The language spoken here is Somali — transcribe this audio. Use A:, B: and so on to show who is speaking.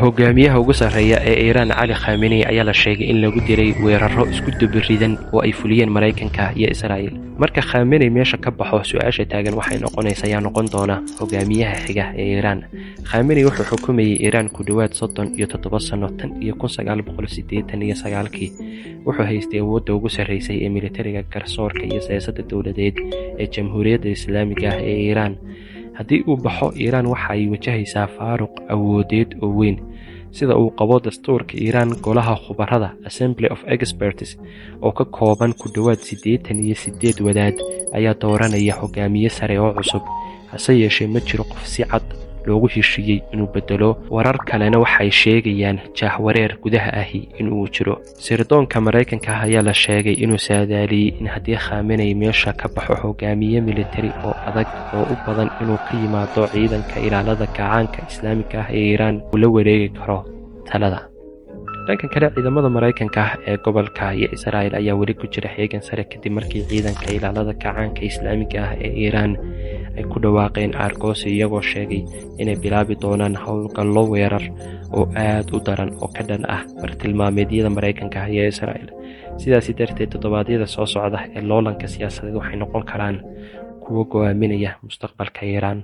A: hogaamiyaha ugu sarreeya ee Iiraan Cali Khamenei ayaa la sheegay in lagu diray weeraro isku dubaridan oo ay fuliyeen Mareykanka iyo Israa'iil. Marka Khamenei meesha ka baxo, su'aasha taagan waxay noqonaysaa yaa noqon doona hogaamiyaha xiga ee Iiraan. Khamenei wuxuu xukumayay Iiraan ku dhawaad 37 sano tan iyo 1989. Wuxuu haystay awoodda ugu sarreysay ee militariga, garsoorka iyo siyaasadda dowladeed ee Jamhuuriyadda Islaamiga ah ee Iiraan. haddii uu baxo, Iiraan waxa ay wajahaysaa faaruq awoodeed oo weyn. Sida uu qabo dastuurka Iiraan, golaha khubarada Assembly of Experts oo ka kooban ku dhawaad 88 wadaad ayaa dooranaya hogaamiye sare oo cusub. Hase yeeshee ma jiro qof si cad loogu heshiiyey inuu bedelo. Warar kalena waxay sheegayaan jahwareer gudaha ahi inuu jiro. Sirdoonka Mareykanka ayaa la sheegay inuu saadaaliyey in haddii Khamenei meesha ka baxo, hogaamiye militari oo adag oo u badan inuu ka yimaado ciidanka ilaalada kacaanka Islaamiga ah ee Iiraan uu la wareegi karo talada. dhanka kale, ciidamada Mareykanka ee gobolka iyo Israa'iil ayaa weli ku jira xeegan sare kadib markii ciidanka ilaalada kacaanka Islaamiga ah ee Iiraan ay ku dhawaaqeen aargoosi, iyagoo sheegay inay bilaabi doonaan howlgallo weerar oo aad u daran oo ka dhan ah bartilmaameedyada Mareykanka iyo Israa'iil. sidaasi darteed, toddobaadyada soo socda ee loolanka siyaasadeed waxay noqon karaan kuwo go'aaminaya mustaqbalka Iiraan.